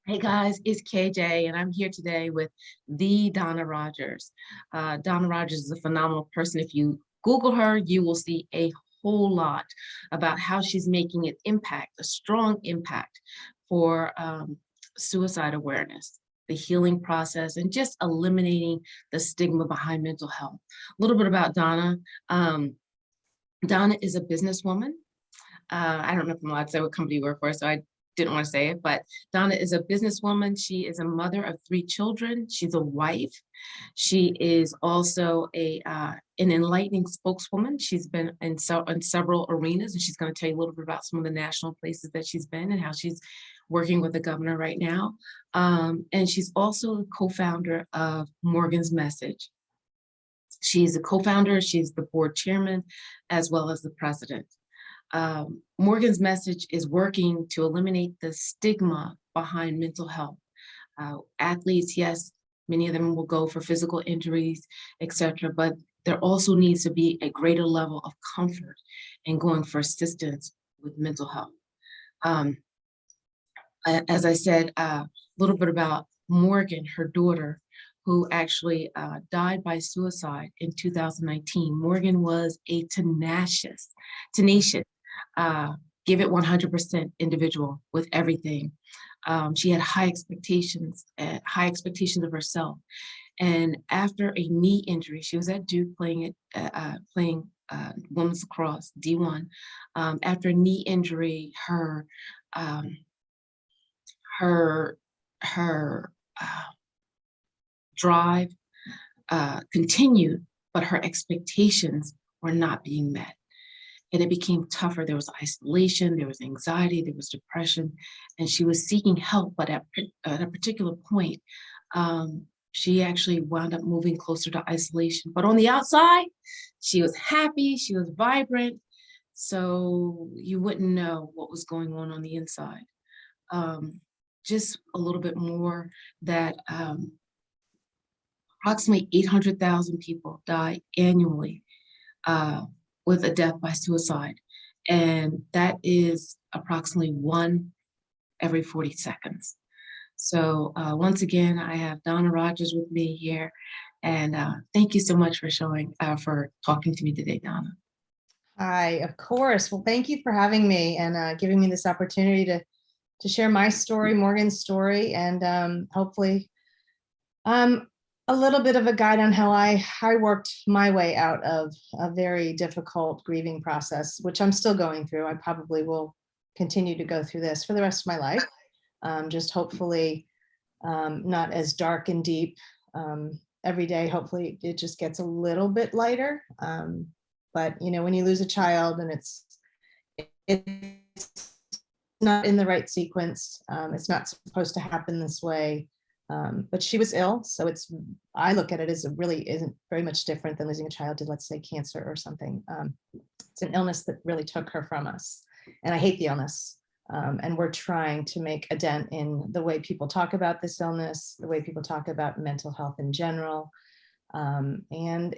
Hey guys, it's KJ, and I'm here today with the Dona Rogers. Dona Rogers is a phenomenal person. If you Google her, you will see a whole lot about how she's making an impact, a strong impact for suicide awareness, the healing process, and just eliminating the stigma behind mental health. A little bit about Donna. Um, Donna is a businesswoman. I don't know if I'm allowed to say what company you work for, so I didn't want to say it, but Donna is a businesswoman. She is a mother of three children. She's a wife. She is also an enlightening spokeswoman. She's been in several arenas, and she's going to tell you a little bit about some of the national places that she's been and how she's working with the governor right now. And she's also the co-founder of Morgan's Message. She's a co-founder, she's the board chairman, as well as the president. Morgan's Message is working to eliminate the stigma behind mental health. Athletes, yes, many of them will go for physical injuries, etc., but there also needs to be a greater level of comfort in going for assistance with mental health. Um, as I said, a little bit about Morgan, her daughter, who actually died by suicide in 2019. Morgan was a tenacious, uh, give it 100% individual with everything. She had high expectations of herself. And after a knee injury, she was at Duke playing women's lacrosse D1. After a knee injury, um, her her drive continued, but her expectations were not being met. And it became tougher. There was isolation, there was anxiety, there was depression, and she was seeking help. But at a particular point, she actually wound up moving closer to isolation. But on the outside, she was happy, she was vibrant, so you wouldn't know what was going on the inside. Just a little bit more that approximately 800,000 people die annually with a death by suicide. And that is approximately one every 40 seconds. So once again, I have Dona Rogers with me here. And thank you so much for talking to me today, Donna. Hi, of course. Well, thank you for having me and giving me this opportunity to share my story, Morgan's story, and hopefully a little bit of a guide on how I worked my way out of a very difficult grieving process, which I'm still going through. I probably will continue to go through this for the rest of my life. Just hopefully not as dark and deep every day. Hopefully it just gets a little bit lighter. But you know, when you lose a child and it's not in the right sequence, it's not supposed to happen this way. But she was ill, so I look at it as it really isn't very much different than losing a child to, let's say, cancer or something. It's an illness that really took her from us, and I hate the illness. And we're trying to make a dent in the way people talk about this illness, the way people talk about mental health in general, and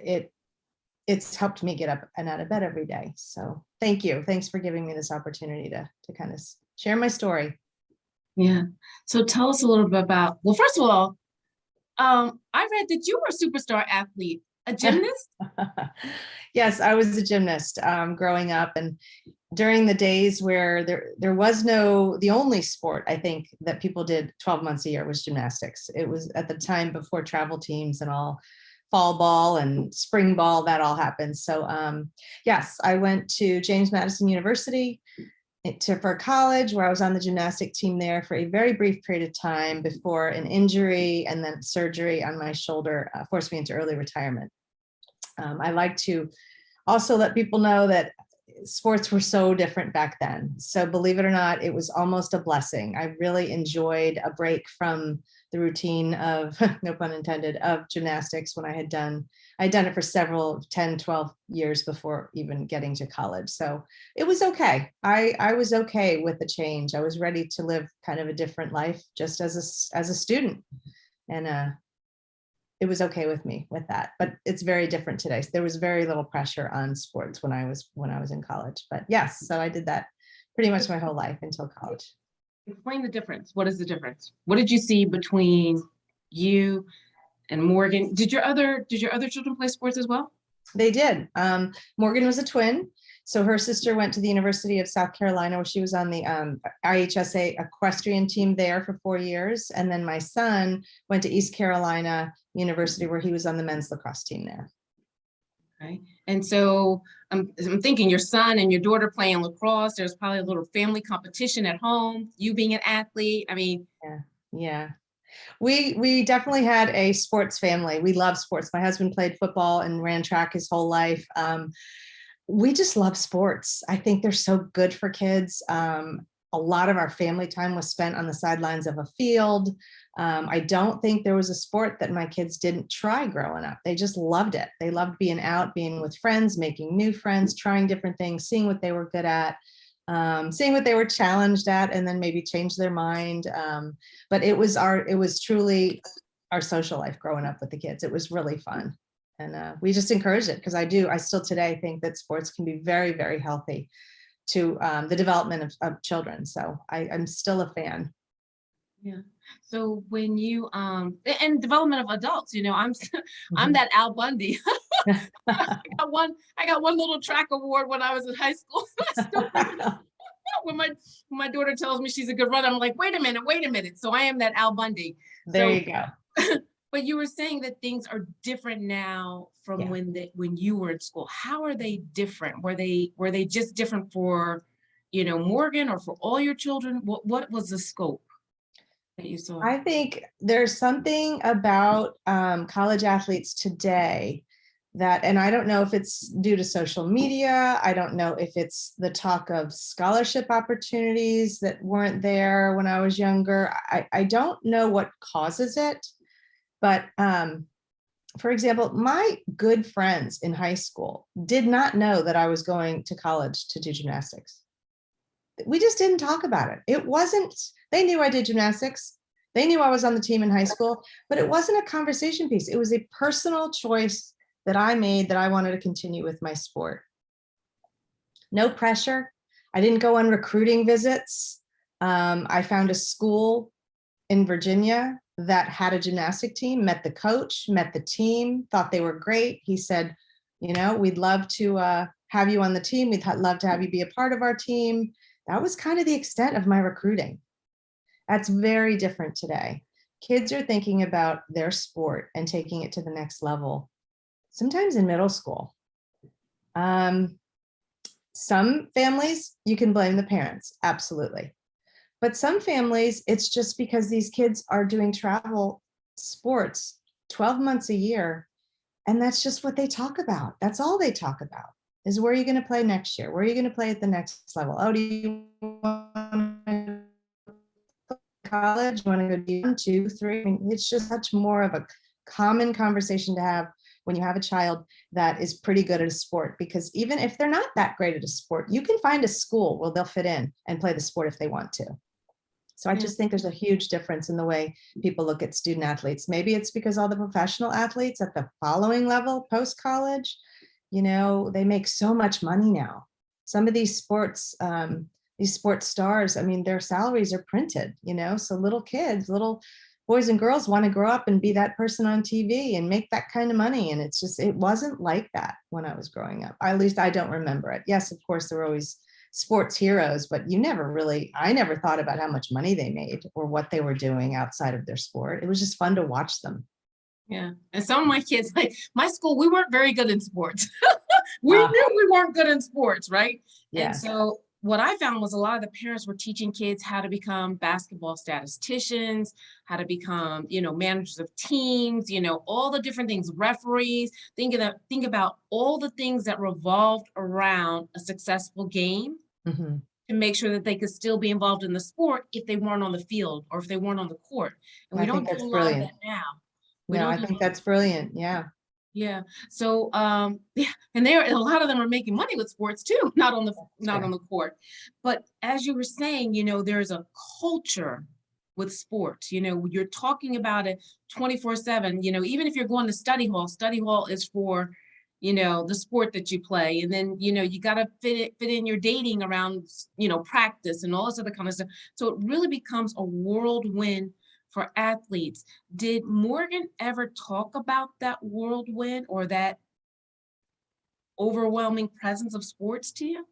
it's helped me get up and out of bed every day. So thank you. Thanks for giving me this opportunity to kind of share my story. Yeah. So tell us a little bit about, well, first of all, I read that you were a superstar athlete, a gymnast. Yes, I was a gymnast growing up, and during the days where there was the only sport I think that people did 12 months a year was gymnastics. It was at the time before travel teams and all, fall ball and spring ball, that all happened. So yes, I went to James Madison University for college, where I was on the gymnastic team there for a very brief period of time before an injury and then surgery on my shoulder forced me into early retirement. I like to also let people know that sports were so different back then. So believe it or not, it was almost a blessing. I really enjoyed a break from the routine of, no pun intended, of gymnastics when I had done it for several 10, 12 years before even getting to college. So it was okay. I was okay with the change. I was ready to live kind of a different life just as a student. And it was okay with me with that, but it's very different today. So there was very little pressure on sports when I was in college. But yes, so I did that pretty much my whole life until college. Explain the difference. What is the difference? What did you see between you and Morgan? Did your other children play sports as well? They did. Morgan was a twin. So her sister went to the University of South Carolina, where she was on the IHSA equestrian team there for 4 years. And then my son went to East Carolina University, where he was on the men's lacrosse team there. Okay. And so I'm thinking your son and your daughter playing lacrosse, there's probably a little family competition at home, you being an athlete. I mean, Yeah. Yeah. We definitely had a sports family. We love sports. My husband played football and ran track his whole life. We just love sports. I think they're so good for kids. A lot of our family time was spent on the sidelines of a field. I don't think there was a sport that my kids didn't try growing up. They just loved it. They loved being out, being with friends, making new friends, trying different things, seeing what they were good at, seeing what they were challenged at, and then maybe change their mind. But it was truly our social life growing up with the kids. It was really fun. And we just encourage it, because I still today think that sports can be very, very healthy to the development of children. So I'm still a fan. yeah. So when you and development of adults, I'm I'm Mhm. that Al Bundy. I got one little track award when I was in high school. I still bring it up when my daughter tells me she's a good runner. I'm like, wait a minute. So I am that Al Bundy. There So you go. but you were saying that things are different now from Yeah. when you were in school. How are they different? Were they just different for Morgan, or for all your children? What was the scope that you saw? I think there's something about college athletes today that, and I don't know if it's due to social media. I don't know if it's the talk of scholarship opportunities that weren't there when I was younger. I don't know what causes it, but for example, my good friends in high school did not know that I was going to college to do gymnastics. We just didn't talk about it. It wasn't, they knew I did gymnastics. They knew I was on the team in high school, but it wasn't a conversation piece. It was a personal choice that I made, that I wanted to continue with my sport. No pressure. I didn't go on recruiting visits. I found a school in Virginia that had a gymnastic team, met the coach, met the team, thought they were great. He said, we'd love to have you on the team. We'd love to have you be a part of our team. That was kind of the extent of my recruiting. That's very different today. Kids are thinking about their sport and taking it to the next level, sometimes in middle school. Some families, you can blame the parents, absolutely. But some families, it's just because these kids are doing travel sports 12 months a year, and that's just what they talk about. That's all they talk about, is where are you going to play next year? Where are you going to play at the next level? Oh, do you want to college? You want to go do 1, 2, 3? I mean, it's just much more of a common conversation to have when you have a child that is pretty good at a sport, because even if they're not that great at a sport, you can find a school where they'll fit in and play the sport if they want to. So I just think there's a huge difference in the way people look at student athletes. Maybe it's because all the professional athletes at the following level post-college, they make so much money now. Some of these sports stars, I mean, their salaries are printed, so little kids, little boys and girls want to grow up and be that person on TV and make that kind of money. And it wasn't like that when I was growing up. At least I don't remember it. Yes, of course, there were always sports heroes, but I never thought about how much money they made or what they were doing outside of their sport. It was just fun to watch them. Yeah. And some of my kids, like my school, we weren't very good in sports. We knew we weren't good in sports, right? And Yes. so what I found was a lot of the parents were teaching kids how to become basketball statisticians, how to become, managers of teams, all the different things, referees. Think about all the things that revolved around a successful game. Mhm. To make sure that they could still be involved in the sport if they weren't on the field or if they weren't on the court. And we I think don't do that's a lot of brilliant. that now. We No, don't I do think that's brilliant. Yeah. Yeah. So yeah, and a lot of them are making money with sports too, not on Sure. the court. But as you were saying, there's a culture with sports. You're talking about it 24/7, even if you're going to study hall is for, the sport that you play. And then, you got to fit in your dating around, practice and all this other kind of stuff. So it really becomes a whirlwind for athletes. Did Morgan ever talk about that whirlwind or that overwhelming presence of sports to you?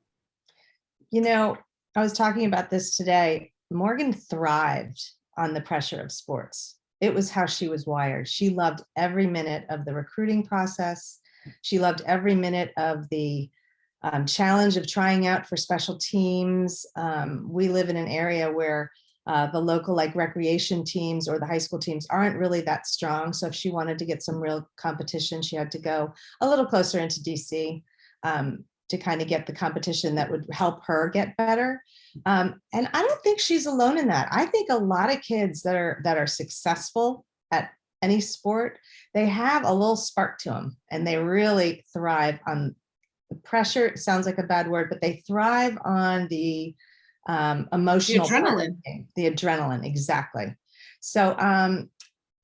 I was talking about this today. Morgan thrived on the pressure of sports. It was how she was wired. She loved every minute of the recruiting process. She loved every minute of the challenge of trying out for special teams. We live in an area where the local recreation teams or the high school teams aren't really that strong. So if she wanted to get some real competition, she had to go a little closer into DC to kind of get the competition that would help her get better. And I don't think she's alone in that. I think a lot of kids that are successful at any sport, they have a little spark to them and they really thrive on the pressure. It sounds like a bad word, but they thrive on the emotional the adrenaline, exactly. So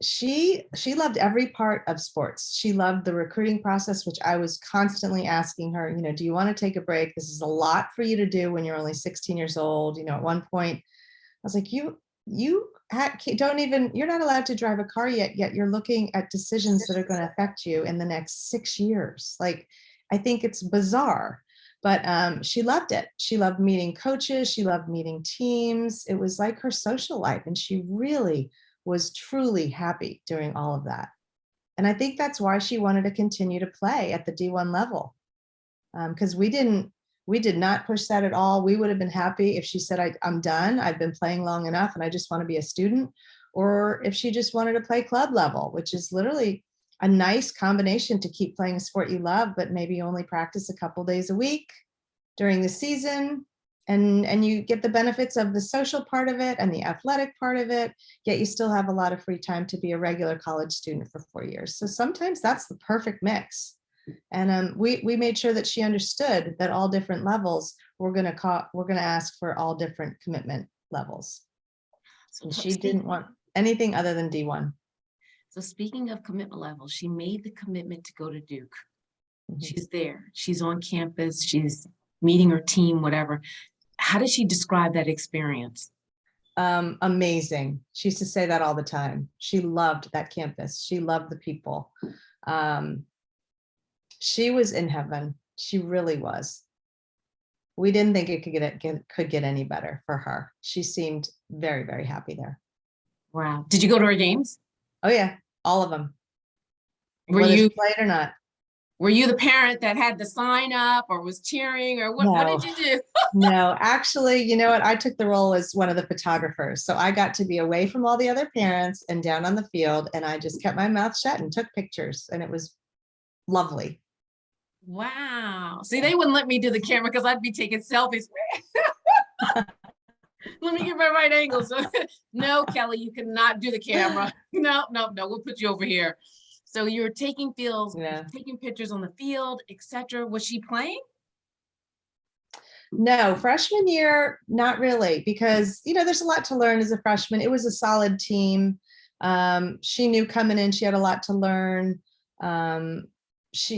she loved every part of sports. She loved the recruiting process, which I was constantly asking her, do you want to take a break? This is a lot for you to do when you're only 16 years old. At one point I was like, you're not allowed to drive a car yet you're looking at decisions that are going to affect you in the next 6 years. I think it's bizarre, but she loved it. She loved meeting coaches. She loved meeting teams. It was like her social life. And she really was truly happy doing all of that. And I think that's why she wanted to continue to play at the D1 level. Because we did not push that at all. We would have been happy if she said, I'm done. I've been playing long enough and I just want to be a student. Or if she just wanted to play club level, which is literally a nice combination to keep playing a sport you love, but maybe only practice a couple days a week during the season. And you get the benefits of the social part of it and the athletic part of it, yet you still have a lot of free time to be a regular college student for 4 years. So sometimes that's the perfect mix. And we made sure that she understood that all different levels, we're going to ask for all different commitment levels. And she didn't want anything other than D1. So speaking of commitment levels, she made the commitment to go to Duke. Mhm. She's there. She's on campus. She's meeting her team, whatever. How does she describe that experience? Amazing. She used to say that all the time. She loved that campus. She loved the people. She was in heaven. She really was. We didn't think it could get any better for her. She seemed very, very happy there. Wow. Did you go to her games? Oh yeah, all of them. Whether she played or not. Were you the parent that had the sign up or was cheering or what did you do? No, actually, you know what? I took the role as one of the photographers. So I got to be away from all the other parents and down on the field. And I just kept my mouth shut and took pictures. And it was lovely. Wow. See, they wouldn't let me do the camera because I'd be taking selfies. Let me get my right angle. So no, Kelly, you cannot do the camera. No, we'll put you over here. So you're taking taking pictures on the field, etc. Was she playing? No, freshman year, not really, because there's a lot to learn as a freshman. It was a solid team. She knew coming in, she had a lot to learn.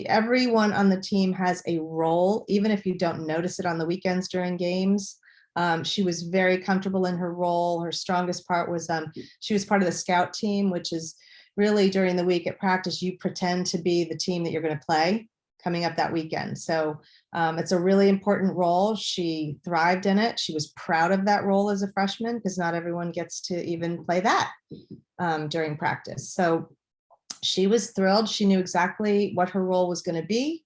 Everyone on the team has a role, even if you don't notice it on the weekends during games. She was very comfortable in her role. Her strongest part was she was part of the scout team, which is really during the week at practice, you pretend to be the team that you're going to play coming up that weekend. So it's a really important role. She thrived in it. She was proud of that role as a freshman because not everyone gets to even play that during practice. So she was thrilled. She knew exactly what her role was going to be,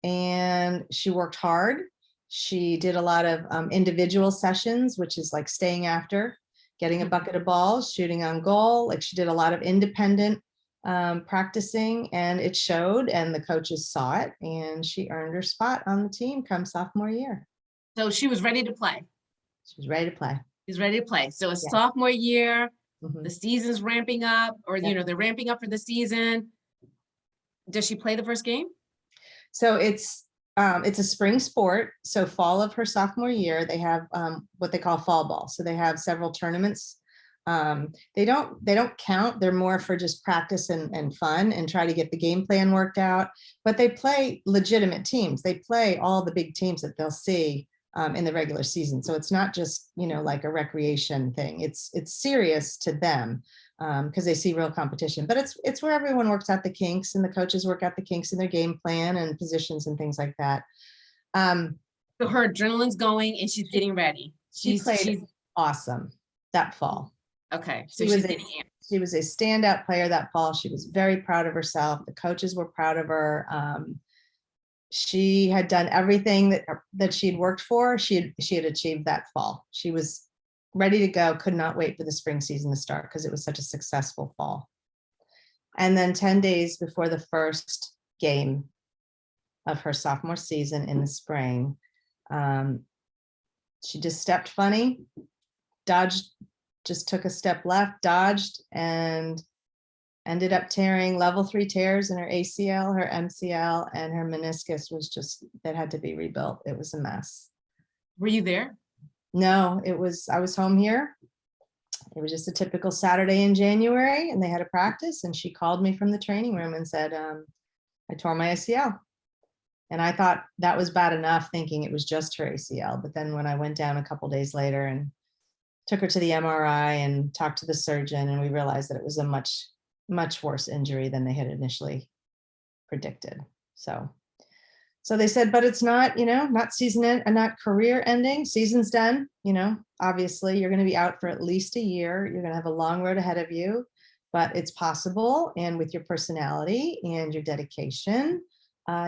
and she worked hard. She did a lot of individual sessions, which is like staying after, getting a bucket of balls, shooting on goal. Like she did a lot of independent practicing, and it showed, and the coaches saw it, and she earned her spot on the team come sophomore year. So she was ready to play. She was ready to play. She's ready to play. So it's sophomore year, Mhm. the season's ramping up, or they're ramping up for the season. Does she play the first game? So it's a spring sport. So fall of her sophomore year, they have what they call fall ball. So they have several tournaments They don't count. They're more for just practice and fun and try to get the game plan worked out. But they play legitimate teams. They play all the big teams that they'll see in the regular season. So it's not just, like a recreation thing. It's serious to them because they see real competition. But it's where everyone works out the kinks, and the coaches work out the kinks in their game plan and positions and things like that. So her adrenaline's going and she's getting ready. She played awesome that fall. Okay, so she's getting amped. She was a standout player that fall. She was very proud of herself. The coaches were proud of her. She had done everything that she had worked for. She had achieved that fall. She was ready to go. Could not wait for the spring season to start because it was such a successful fall. And then 10 days before the first game of her sophomore season in the spring, she just stepped funny, just took a step left, dodged, and ended up tearing level 3 tears in her ACL, her MCL, and her meniscus that had to be rebuilt. It was a mess. Were you there? No, I was home here. It was just a typical Saturday in January, and they had a practice, and she called me from the training room and said, I tore my ACL. And I thought that was bad enough, thinking it was just her ACL. But then when I went down a couple days later and took her to the MRI and talked to the surgeon, and we realized that it was a much, much worse injury than they had initially predicted. So they said, but it's not, not season end, not career ending. Season's done. Obviously you're going to be out for at least a year. You're going to have a long road ahead of you, but it's possible. And with your personality and your dedication,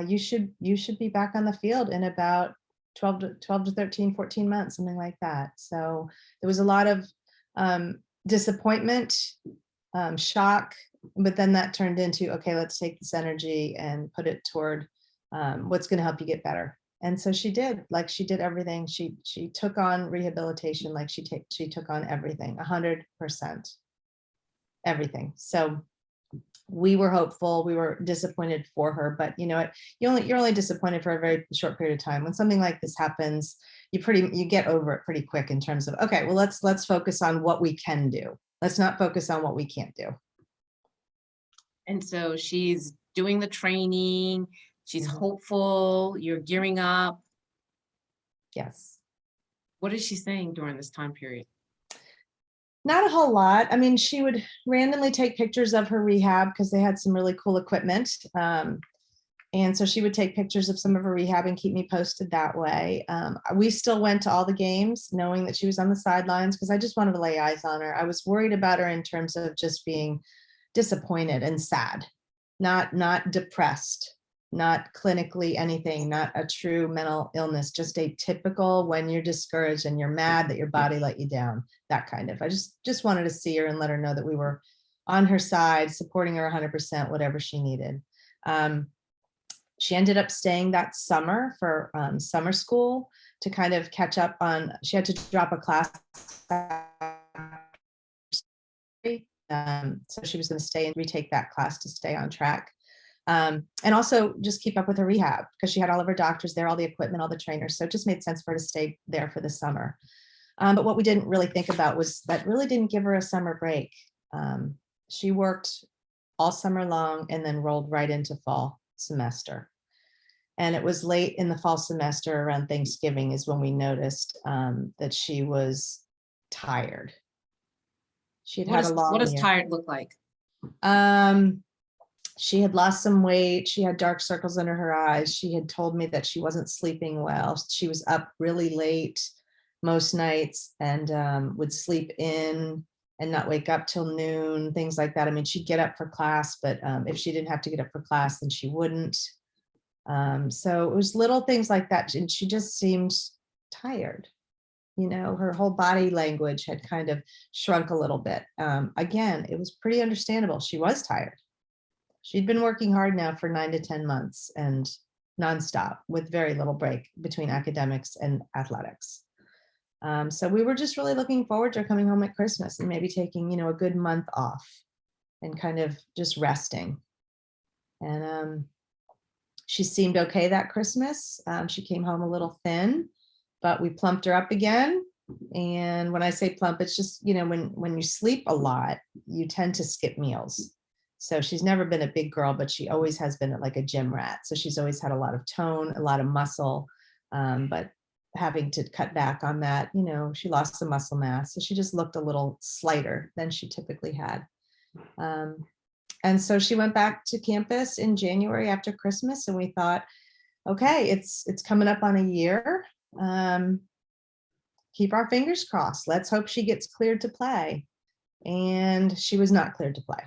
you should be back on the field in about 12 to 13, 14 months, something like that. So there was a lot of disappointment, shock, but then that turned into, okay, let's take this energy and put it toward what's going to help you get better. And so she did everything. She took on rehabilitation like she took on everything, 100%, everything. So we were hopeful. We were disappointed for her, but you're only disappointed for a very short period of time. When something like this happens, you get over it pretty quick in terms of, okay, well, let's focus on what we can do. Let's not focus on what we can't do. And so she's doing the training. She's hopeful. You're gearing up. Yes. What is she saying during this time period? Not a whole lot. I mean, she would randomly take pictures of her rehab because they had some really cool equipment. And so she would take pictures of some of her rehab and keep me posted that way. We still went to all the games knowing that she was on the sidelines because I just wanted to lay eyes on her. I was worried about her in terms of just being disappointed and sad, not depressed, not clinically anything, not a true mental illness, just a typical when you're discouraged and you're mad that your body let you down, that kind of. I just wanted to see her and let her know that we were on her side, supporting her 100%, whatever she needed. She ended up staying that summer for summer school to kind of catch up on, she had to drop a class. So she was going to stay and retake that class to stay on track. And also just keep up with her rehab because she had all of her doctors there, all the equipment, all the trainers. So it just made sense for her to stay there for the summer. But what we didn't really think about was that really didn't give her a summer break. She worked all summer long and then rolled right into fall semester. And it was late in the fall semester around Thanksgiving is when we noticed that she was tired. She had had a long What does year. tired look like? She had lost some weight. She had dark circles under her eyes. She had told me that she wasn't sleeping well. She was up really late most nights and would sleep in and not wake up till noon, things like that. I mean, she'd get up for class, but if she didn't have to get up for class, then she wouldn't. So it was little things like that. And she just seemed tired. Her whole body language had kind of shrunk a little bit. Again, it was pretty understandable. She was tired. She'd been working hard now for 9 to 10 months and nonstop with very little break between academics and athletics. So we were just really looking forward to her coming home at Christmas and maybe taking, a good month off and kind of just resting. And she seemed okay that Christmas. She came home a little thin, but we plumped her up again And when I say plump, it's just, you know, when you sleep a lot, you tend to skip meals. So she's never been a big girl, but she always has been like a gym rat. So she's always had a lot of tone, a lot of muscle, but having to cut back on that, you know, she lost some muscle mass. So she just looked a little slighter than she typically had. And so she went back to campus in January after Christmas, and we thought, okay, it's coming up on a year. Keep our fingers crossed. Let's hope she gets cleared to play. And she was not cleared to play.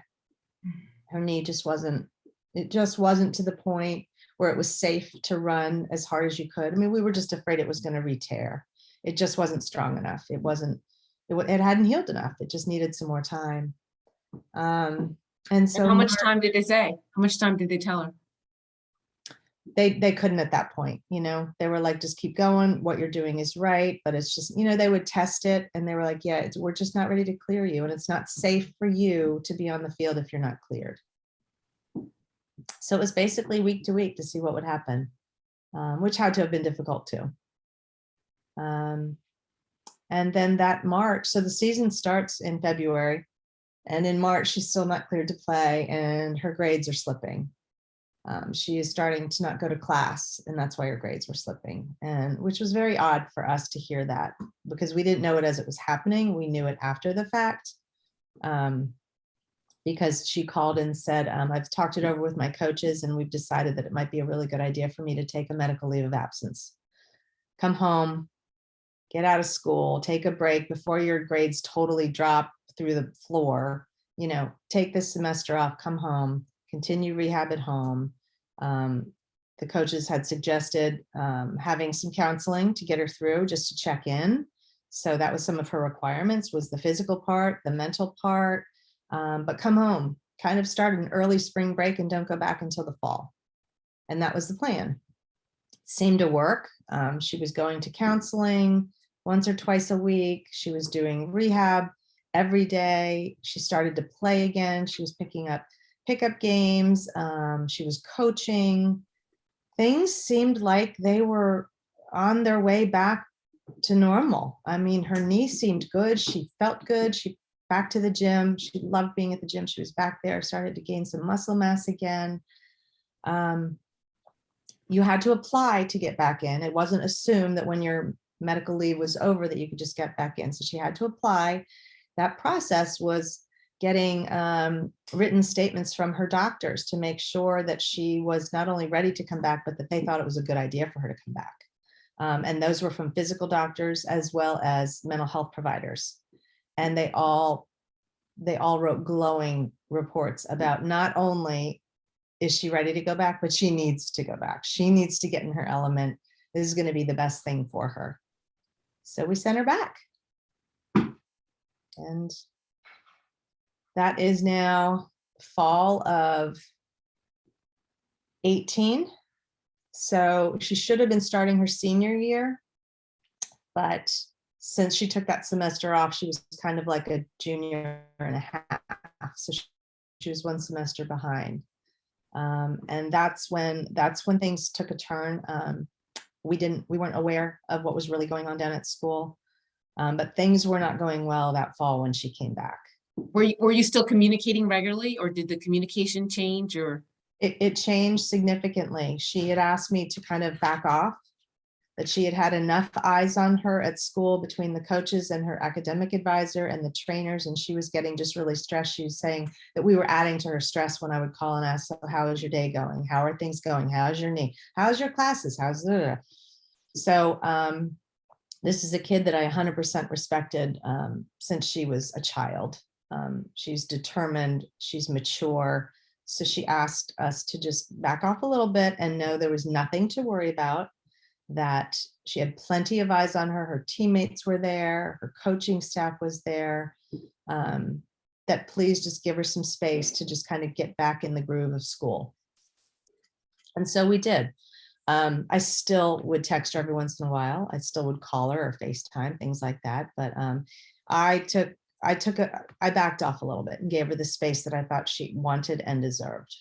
Her knee just wasn't to the point where it was safe to run as hard as you could. I mean, we were just afraid it was going to re-tear. It just wasn't strong enough. It hadn't healed enough. It just needed some more time. And so how much time did they say? How much time did they tell her? They couldn't at that point, you know. They were like, just keep going. What you're doing is right. But it's just, you know, they would test it and they were like, yeah, we're just not ready to clear you. And it's not safe for you to be on the field if you're not cleared. So it was basically week to week to see what would happen, which had to have been difficult too. And then that March, so the season starts in February, and in March, she's still not cleared to play and her grades are slipping. She is starting to not go to class, and that's why her grades were slipping, and which was very odd for us to hear that, because we didn't know it as it was happening. We knew it after the fact, because she called and said, I've talked it over with my coaches and we've decided that it might be a really good idea for me to take a medical leave of absence. Come home, get out of school, take a break before your grades totally drop through the floor, you know, take this semester off, come home, continue rehab at home. The coaches had suggested having some counseling to get her through, just to check in. So that was some of her requirements, was the physical part, the mental part, but come home, kind of start an early spring break and don't go back until the fall. And that was the plan. It seemed to work. She was going to counseling once or twice a week. She was doing rehab every day. She started to play again. She was picking up pickup games. She was coaching. Things seemed like they were on their way back to normal. I mean, her knee seemed good. She felt good. She back to the gym. She loved being at the gym. She was back there, started to gain some muscle mass again. You had to apply to get back in. It wasn't assumed that when your medical leave was over that you could just get back in. So she had to apply. That process was getting written statements from her doctors to make sure that she was not only ready to come back, but that they thought it was a good idea for her to come back. And those were from physical doctors as well as mental health providers. And they all wrote glowing reports about not only is she ready to go back, but she needs to go back. She needs to get in her element. This is going to be the best thing for her. So we sent her back. And that is now fall of 18. So she should have been starting her senior year, but since she took that semester off, she was kind of like a junior and a half. So she was one semester behind. And that's when things took a turn. We weren't aware of what was really going on down at school, but things were not going well that fall when she came back. Were you still communicating regularly, or did the communication change, or? It changed significantly. She had asked me to kind of back off, that she had had enough eyes on her at school between the coaches and her academic advisor and the trainers, and she was getting just really stressed. She was saying that we were adding to her stress when I would call and ask, so how is your day going? How are things going? How's your knee? How's your classes? How's the? So this is a kid that I 100% respected since she was a child. She's determined, she's mature. So she asked us to just back off a little bit and know there was nothing to worry about, that she had plenty of eyes on her. Her teammates were there, her coaching staff was there, that please just give her some space to just kind of get back in the groove of school. And so we did. I still would text her every once in a while. I still would call her or FaceTime, things like that. But I backed off a little bit and gave her the space that I thought she wanted and deserved.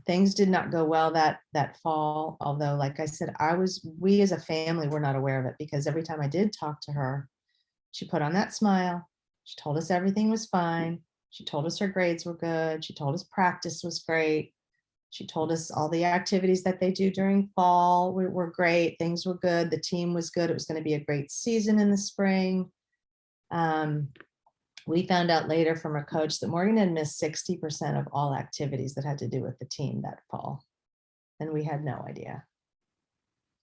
things did not go well that fall. Although, like I said, we as a family were not aware of it, because every time I did talk to her, she put on that smile. She told us everything was fine. She told us her grades were good. She told us practice was great. She told us all the activities that they do during fall were great. Things were good. The team was good. It was going to be a great season in the spring. We found out later from her coach that Morgan had missed 60% of all activities that had to do with the team that fall. And we had no idea.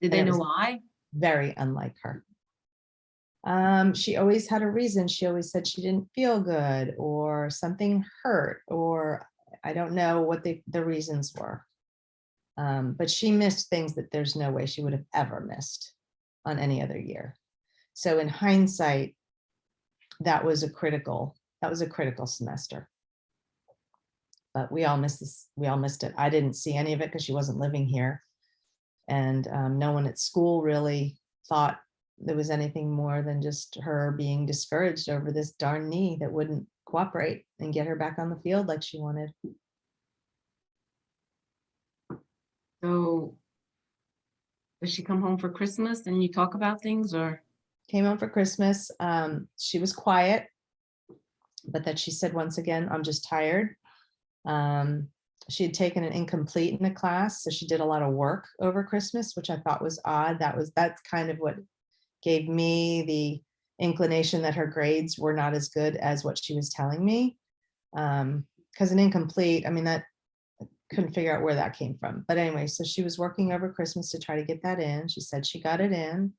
Did they know why? Very unlike her. She always had a reason. She always said she didn't feel good, or something hurt, or I don't know what the reasons were. But she missed things that there's no way she would have ever missed on any other year. So in hindsight, that was a critical semester. But we all missed this. We all missed it. I didn't see any of it because she wasn't living here. And no one at school really thought there was anything more than just her being discouraged over this darn knee that wouldn't cooperate and get her back on the field like she wanted. So does she come home for Christmas and you talk about things, or? Came home for Christmas. She was quiet, but that she said, once again, I'm just tired. She had taken an incomplete in a class, so she did a lot of work over Christmas, which I thought was odd. That's kind of what gave me the inclination that her grades were not as good as what she was telling me. Because an incomplete, I mean, that couldn't figure out where that came from. But anyway, so she was working over Christmas to try to get that in. She said she got it in.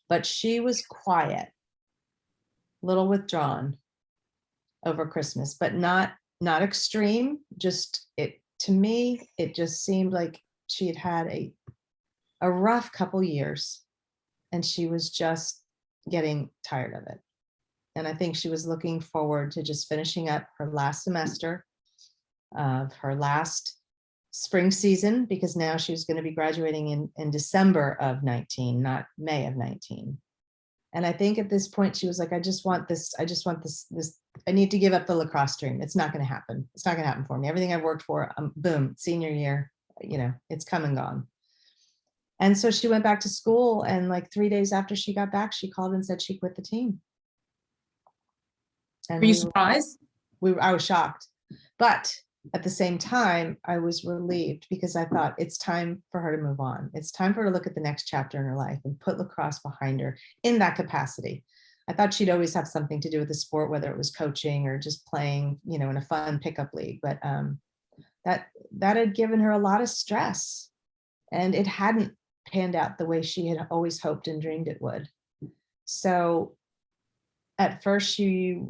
But she was quiet, a little withdrawn over Christmas, but not extreme. Just to me, it just seemed like she had had a rough couple years, and she was just getting tired of it. And I think she was looking forward to just finishing up her last semester of her last spring season, because now she was going to be graduating in December of 19, not May of 19. And I think at this point she was like, I just want this, I need to give up the lacrosse dream. It's not going to happen. It's not going to happen for me. Everything I've worked for, boom, senior year, it's come and gone. And so she went back to school, and like 3 days after she got back, she called and said she quit the team. And were you surprised? I was shocked, but at the same time, I was relieved, because I thought it's time for her to move on. It's time for her to look at the next chapter in her life and put lacrosse behind her in that capacity. I thought she'd always have something to do with the sport, whether it was coaching or just playing, in a fun pickup league. But that had given her a lot of stress, and it hadn't panned out the way she had always hoped and dreamed it would. So at first she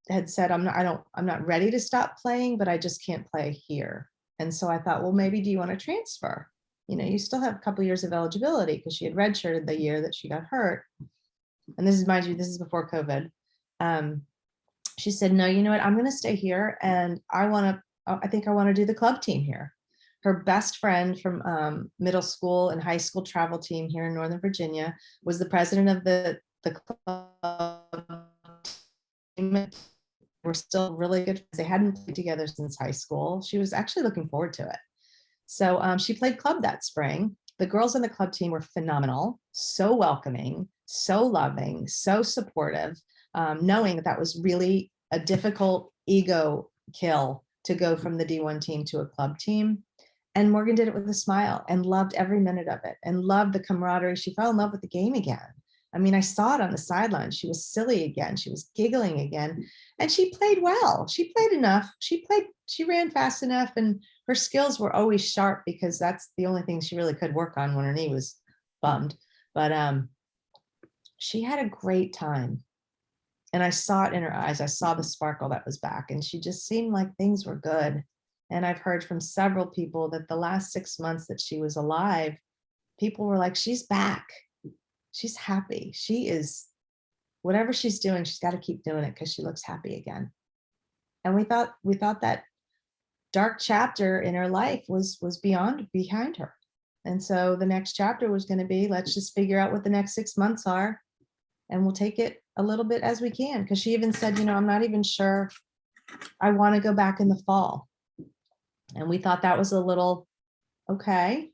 had said, I'm not ready to stop playing, but I just can't play here. And so I thought, well, maybe do you want to transfer? You still have a couple years of eligibility, because she had redshirted the year that she got hurt. And this is, mind you, this is before COVID. She said, no, you know what? I'm going to stay here, and I think I want to do the club team here. Her best friend from middle school and high school travel team here in Northern Virginia was the president of the club team. We're still really good friends. They hadn't played together since high school. She was actually looking forward to it. So she played club that spring. The girls on the club team were phenomenal, so welcoming, so loving, so supportive, knowing that was really a difficult ego kill to go from the D1 team to a club team. And Morgan did it with a smile and loved every minute of it and loved the camaraderie. She fell in love with the game again. I mean, I saw it on the sideline. She was silly again. She was giggling again, and she played well. She played enough. She ran fast enough, and her skills were always sharp, because that's the only thing she really could work on when her knee was bummed. But she had a great time, and I saw it in her eyes. I saw the sparkle that was back, and she just seemed like things were good. And I've heard from several people that the last 6 months that she was alive, people were like, she's back. She's happy. She is, whatever she's doing, she's got to keep doing it, because she looks happy again. And we thought that dark chapter in her life was behind her. And so the next chapter was going to be, let's just figure out what the next 6 months are, and we'll take it a little bit as we can. Because she even said, I'm not even sure I want to go back in the fall. And we thought that was a little, okay,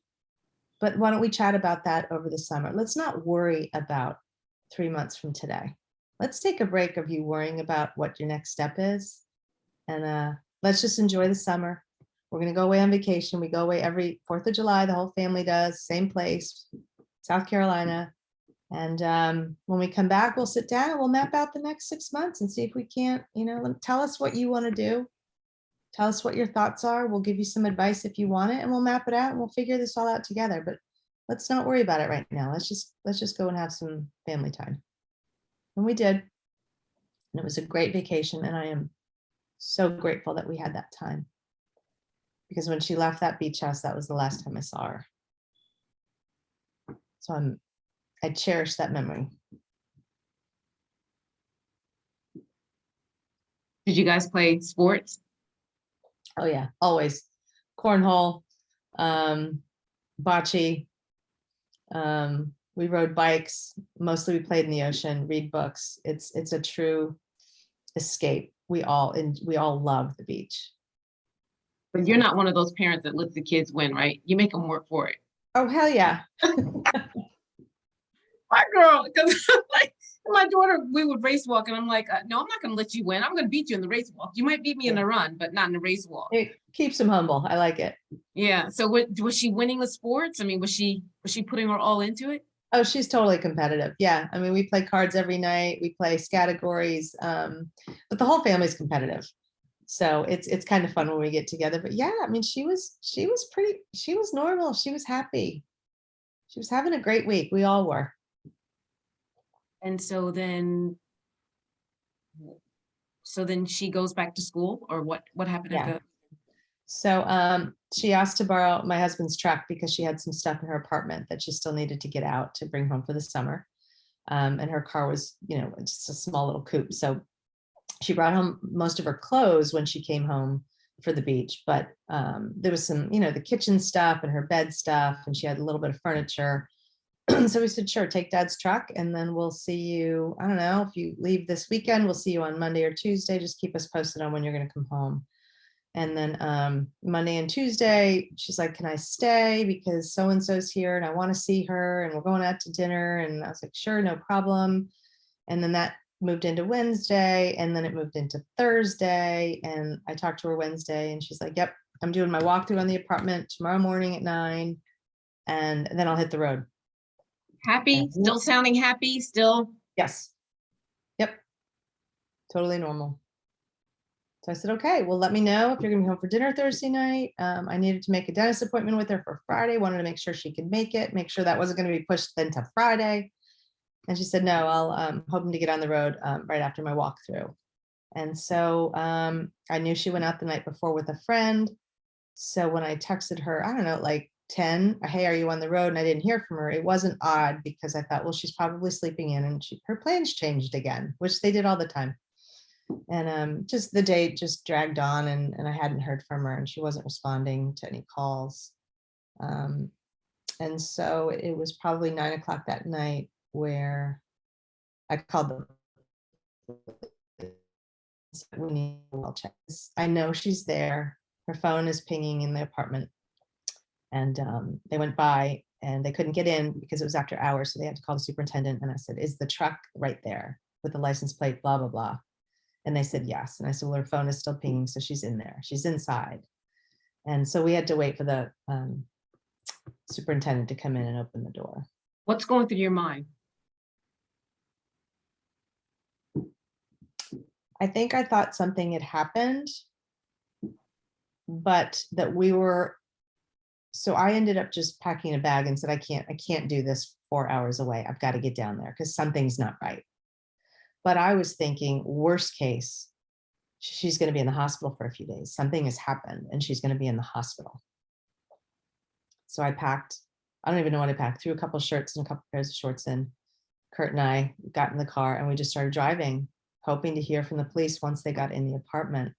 but why don't we chat about that over the summer? Let's not worry about 3 months from today. Let's take a break of you worrying about what your next step is. And let's just enjoy the summer. We're going to go away on vacation. We go away every 4th of July. The whole family does, same place, South Carolina. And when we come back, we'll sit down and we'll map out the next 6 months and see if we can't, tell us what you want to do. Tell us what your thoughts are. We'll give you some advice if you want it, and we'll map it out and we'll figure this all out together. But let's not worry about it right now. Let's just go and have some family time. And we did. And it was a great vacation. And I am so grateful that we had that time. Because when she left that beach house, that was the last time I saw her. So I cherish that memory. Did you guys play sports? Oh yeah, always. Cornhole, bocce. We rode bikes. Mostly we played in the ocean, read books. It's a true escape. We all love the beach. But you're not one of those parents that lets the kids win, right? You make them work for it. Oh, hell yeah. My girl, because like my daughter, we would race walk, and I'm like, no, I'm not going to let you win. I'm going to beat you in the race walk. You might beat me in the run, but not in the race walk. It keeps them humble. I like it. Yeah. So was she winning the sports? I mean, was she putting her all into it? Oh, she's totally competitive. Yeah. I mean, we play cards every night. We play categories, but the whole family's competitive. So it's kind of fun when we get together. But yeah, I mean, she was normal. She was happy. She was having a great week. We all were. And so then she goes back to school, or what happened Yeah. at the? So she asked to borrow my husband's truck because she had some stuff in her apartment that she still needed to get out to bring home for the summer. And her car was, just a small little coupe. So she brought home most of her clothes when she came home for the beach, but there was some, the kitchen stuff and her bed stuff, and she had a little bit of furniture. So we said, sure, take Dad's truck, and then we'll see you. I don't know, if you leave this weekend, we'll see you on Monday or Tuesday. Just keep us posted on when you're going to come home. And then Monday and Tuesday, she's like, can I stay because so-and-so's here and I want to see her and we're going out to dinner. And I was like, sure, no problem. And then that moved into Wednesday, and then it moved into Thursday. And I talked to her Wednesday, and she's like, yep, I'm doing my walkthrough on the apartment tomorrow morning at 9, and then I'll hit the road. Happy? Still sounding happy? Still? Yes. Yep. Totally normal. So I said, okay, well, let me know if you're gonna be home for dinner Thursday night. I needed to make a dentist appointment with her for Friday. Wanted to make sure she could make it, make sure that wasn't gonna be pushed then to Friday. And she said, no, I'll hoping to get on the road right after my walkthrough. And so I knew she went out the night before with a friend. So when I texted her, I don't know, like 10, hey, are you on the road? And I didn't hear from her. It wasn't odd because I thought, well, she's probably sleeping in, and her plans changed again, which they did all the time. And just the day just dragged on, and I hadn't heard from her, and she wasn't responding to any calls. And so it was probably 9 o'clock that night where I called them. We need a well check. I know she's there. Her phone is pinging in the apartment. And they went by and they couldn't get in because it was after hours. So they had to call the superintendent. And I said, is the truck right there with the license plate, blah, blah, blah. And they said, yes. And I said, well, her phone is still pinging. So she's in there. She's inside. And so we had to wait for the superintendent to come in and open the door. What's going through your mind? I think I thought something had happened, but that we were, so I ended up just packing a bag and said, I can't do this 4 hours away. I've got to get down there because something's not right. But I was thinking, worst case, she's going to be in the hospital for a few days. Something has happened and she's going to be in the hospital. So I packed, I don't even know what I packed, threw a couple shirts and a couple pairs of shorts in. Kurt and I got in the car and we just started driving, hoping to hear from the police once they got in the apartment.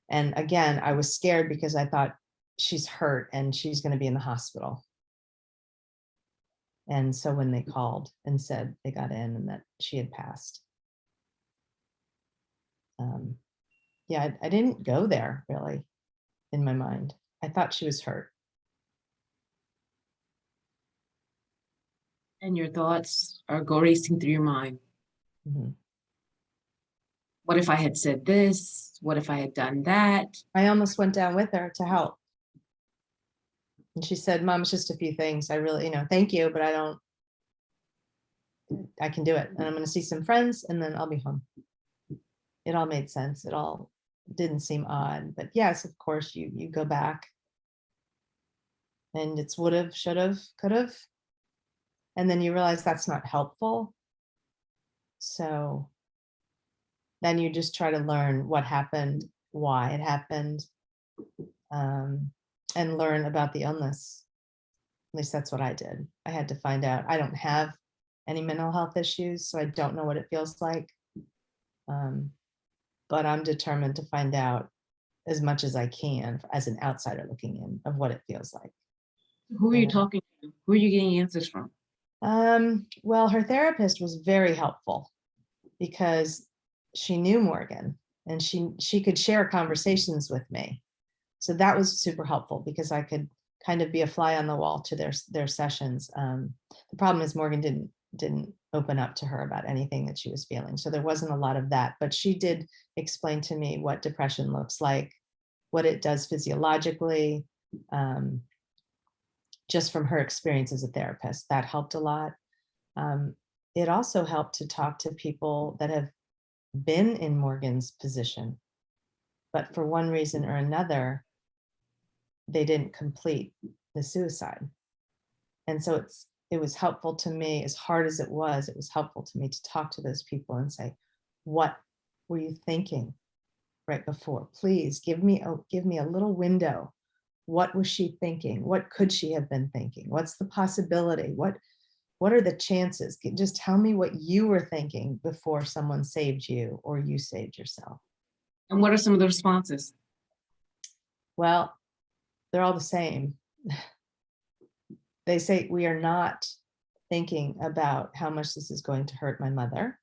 And again, I was scared because I thought she's hurt and she's going to be in the hospital. And so when they called and said they got in and that she had passed. Yeah, I didn't go there really in my mind. I thought she was hurt. And your thoughts are go racing through your mind. Mhm. What if I had said this? What if I had done that? I almost went down with her to help. And she said, Mom, it's just a few things. I really, thank you, but I can do it. And I'm going to see some friends and then I'll be home. It all made sense. It all didn't seem odd. But yes, of course, you go back and it's would have, should have, could have. And then you realize that's not helpful. So then you just try to learn what happened, why it happened, and learn about the illness. At least that's what I did. I had to find out. I don't have any mental health issues, so I don't know what it feels like. But I'm determined to find out as much as I can as an outsider looking in of what it feels like. Who are you And, talking to? Who are you getting answers from? well, her therapist was very helpful because she knew Morgan and she could share conversations with me. So that was super helpful because I could kind of be a fly on the wall to their sessions. The problem is Morgan didn't open up to her about anything that she was feeling. So there wasn't a lot of that, but she did explain to me what depression looks like, what it does physiologically, just from her experience as a therapist. That helped a lot. It also helped to talk to people that have been in Morgan's position, but for one reason or another, they didn't complete the suicide. And so it was helpful to me, as hard as it was helpful to me to talk to those people and say, what were you thinking right before? Please give me a little window. What was she thinking? What could she have been thinking? What's the possibility? What are the chances? Just tell me what you were thinking before someone saved you or you saved yourself. And what are some of the responses? Well, they're all the same. They say, we are not thinking about how much this is going to hurt my mother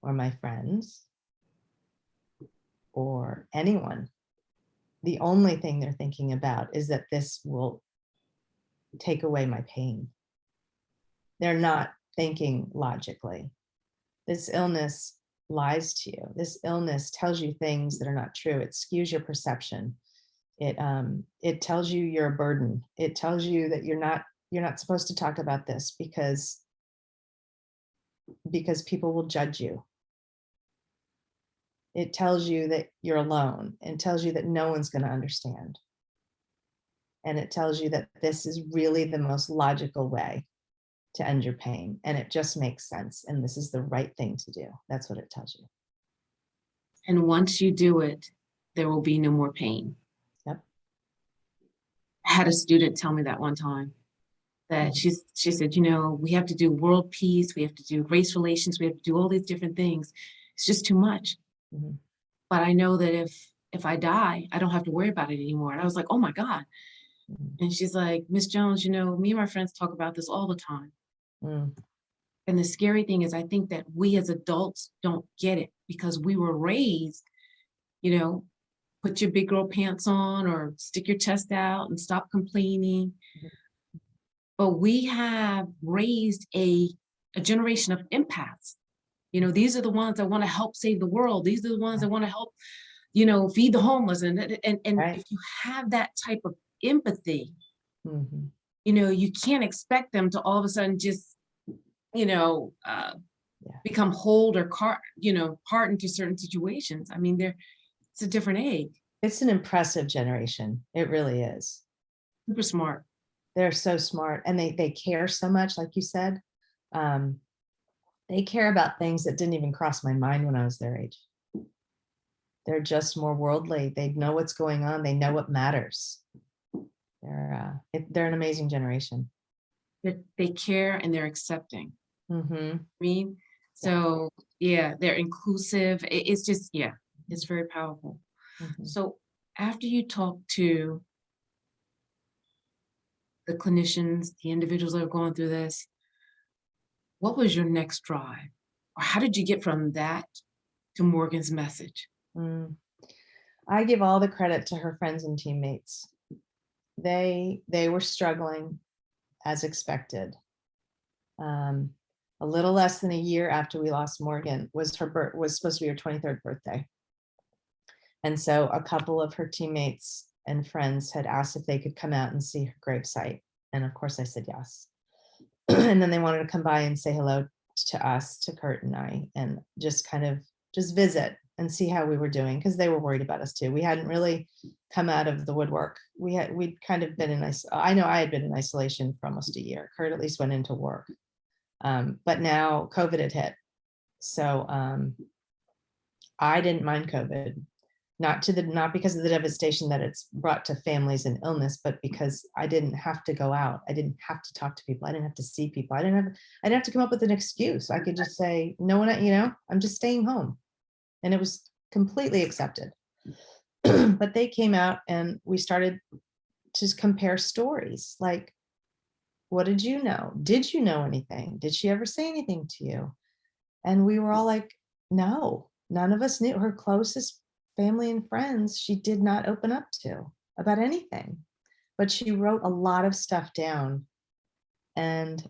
or my friends or anyone. The only thing they're thinking about is that this will take away my pain. They're not thinking logically. This illness lies to you. This illness tells you things that are not true. It skews your perception. It tells you you're a burden. It tells you that you're not supposed to talk about this because people will judge you. It tells you that you're alone and tells you that no one's going to understand. And it tells you that this is really the most logical way to end your pain. And it just makes sense. And this is the right thing to do. That's what it tells you. And once you do it, there will be no more pain. Yep. I had a student tell me that one time that she said, we have to do world peace, we have to do race relations, we have to do all these different things. It's just too much. Mhm. But I know that if I die, I don't have to worry about it anymore. And I was like, oh my God. Mhm. And she's like, Miss Jones, me and my friends talk about this all the time. Mm. And the scary thing is I think that we as adults don't get it because we were raised, put your big girl pants on or stick your chest out and stop complaining. Mhm. But we have raised a generation of empaths. These are the ones that want to help save the world. These are the ones that want to help, feed the homeless. And Right. if you have that type of empathy, Mhm. you can't expect them to all of a sudden just, Yeah. become hold or hardened to certain situations. I mean, it's a different egg. It's an impressive generation. It really is. Super smart. They're so smart and they care so much, like you said. They care about things that didn't even cross my mind when I was their age. They're just more worldly. They know what's going on. They know what matters. They're an amazing generation. They care and they're accepting. Mm-hmm. So yeah, they're inclusive. It's just, yeah, it's very powerful. Mm-hmm. So after you talk to the clinicians, the individuals that are going through this, what was your next drive? Or how did you get from that to Morgan's message? I give all the credit to her friends and teammates. They were struggling as expected. A little less than a year after we lost Morgan was supposed to be her 23rd birthday. And so a couple of her teammates and friends had asked if they could come out and see her gravesite. And of course I said yes. And then they wanted to come by and say hello to us, to Kurt and I, and just kind of just visit and see how we were doing, because they were worried about us too. We hadn't really come out of the woodwork. We'd kind of been in I know I had been in isolation for almost a year. Kurt at least went into work. But now COVID had hit. So I didn't mind COVID, not because of the devastation that it's brought to families and illness, but because I didn't have to go out. I didn't have to talk to people. I didn't have to see people. I didn't have to come up with an excuse. I could just say, no one, I'm just staying home. And it was completely accepted. But they came out and we started to compare stories. Like, what did you know? Did you know anything? Did she ever say anything to you? And we were all like, no, none of us knew. Her closest family and friends, she did not open up to about anything. But she wrote a lot of stuff down. And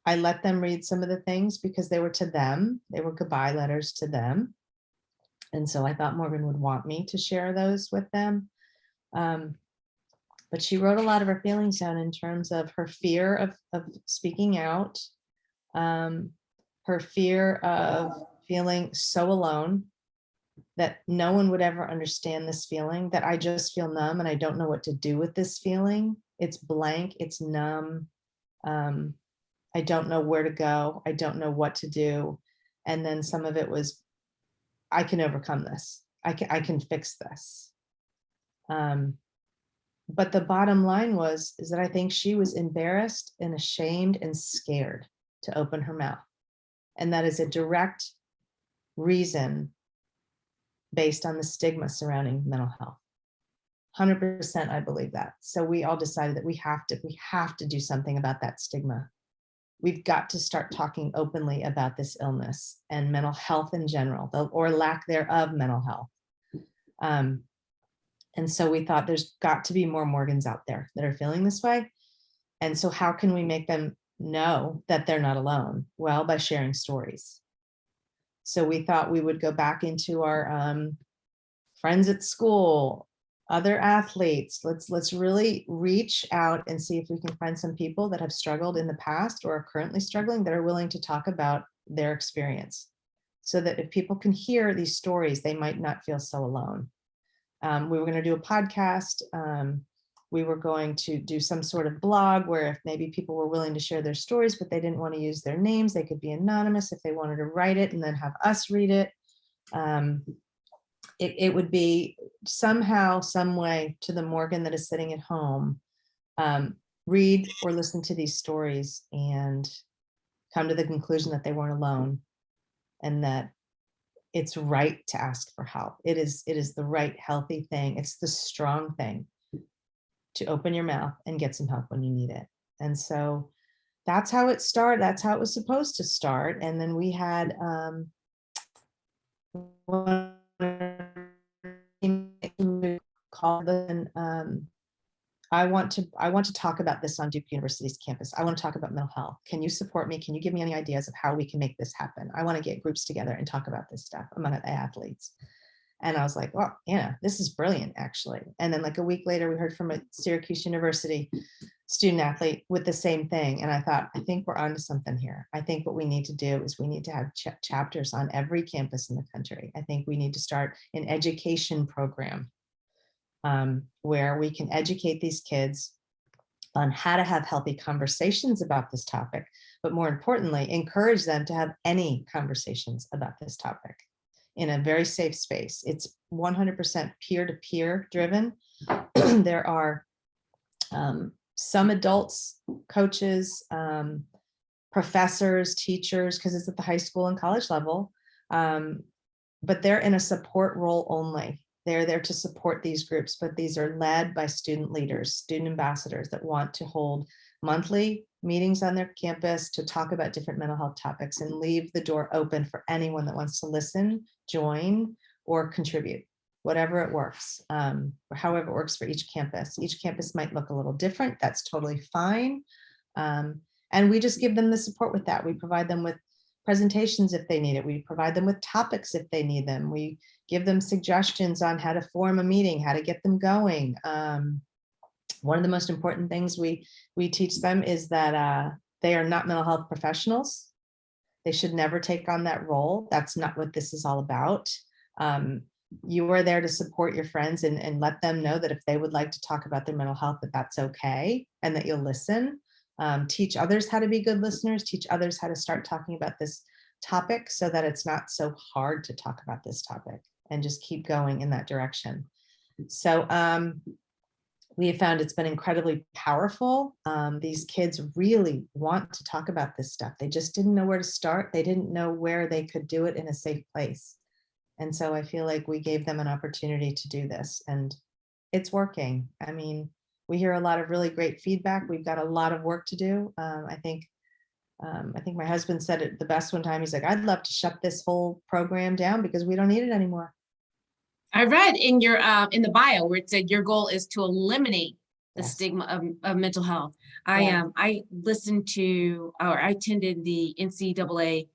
I let them read some of the things because they were to them. They were goodbye letters to them. And so I thought Morgan would want me to share those with them. But she wrote a lot of her feelings down in terms of her fear of speaking out, her fear of feeling so alone that no one would ever understand this feeling, that I just feel numb and I don't know what to do with this feeling. It's blank, it's numb. I don't know where to go. I don't know what to do. And then some of it was, I can overcome this. I can fix this. But the bottom line is that I think she was embarrassed and ashamed and scared to open her mouth. And that is a direct reason based on the stigma surrounding mental health. 100% I believe that. So we all decided that we have to do something about that stigma. We've got to start talking openly about this illness and mental health in general, or lack thereof mental health. And so we thought there's got to be more Morgans out there that are feeling this way. And so how can we make them know that they're not alone? Well, by sharing stories. So we thought we would go back into our friends at school, other athletes. Let's really reach out and see if we can find some people that have struggled in the past or are currently struggling that are willing to talk about their experience, so that if people can hear these stories, they might not feel so alone. We were going to do a podcast. We were going to do some sort of blog where if maybe people were willing to share their stories, but they didn't want to use their names, they could be anonymous if they wanted to write it and then have us read it. It would be somehow, some way to the Morgan that is sitting at home, read or listen to these stories and come to the conclusion that they weren't alone and that it's right to ask for help. It is the right, healthy thing. It's the strong thing to open your mouth and get some help when you need it. And so that's how it started. That's how it was supposed to start. And then we had called and I want to talk about this on Duke University's campus. I want to talk about mental health. Can you support me? Can you give me any ideas of how we can make this happen? I want to get groups together and talk about this stuff among the athletes. And I was like, well, yeah, this is brilliant, actually. And then like a week later, we heard from a Syracuse University student athlete with the same thing. And I thought, I think we're onto something here. I think what we need to do is we need to have chapters on every campus in the country. I think we need to start an education program where we can educate these kids on how to have healthy conversations about this topic, but more importantly, encourage them to have any conversations about this topic in a very safe space. It's 100% peer-to-peer driven. There are some adults, coaches, professors, teachers, because it's at the high school and college level, but they're in a support role only. They're there to support these groups, but these are led by student leaders, student ambassadors that want to hold monthly meetings on their campus to talk about different mental health topics and leave the door open for anyone that wants to listen, join, or contribute. whatever it works, or however it works for each campus. Each campus might look a little different. That's totally fine. And we just give them the support with that. We provide them with presentations if they need it. We provide them with topics if they need them. We give them suggestions on how to form a meeting, how to get them going. One of the most important things we teach them is that they are not mental health professionals. They should never take on that role. That's not what this is all about. You are there to support your friends and let them know that if they would like to talk about their mental health, that that's okay, and that you'll listen. Teach others how to be good listeners, teach others how to start talking about this topic so that it's not so hard to talk about this topic, and just keep going in that direction. So we have found it's been incredibly powerful. These kids really want to talk about this stuff. They just didn't know where to start. They didn't know where they could do it in a safe place. And so I feel like we gave them an opportunity to do this, and it's working. I mean, we hear a lot of really great feedback. We've got a lot of work to do. I think my husband said it the best one time. He's like, I'd love to shut this whole program down because we don't need it anymore. I read in your in the bio where it said your goal is to eliminate the Yes. stigma of mental health. Yeah. I listened to, or I attended the NCAA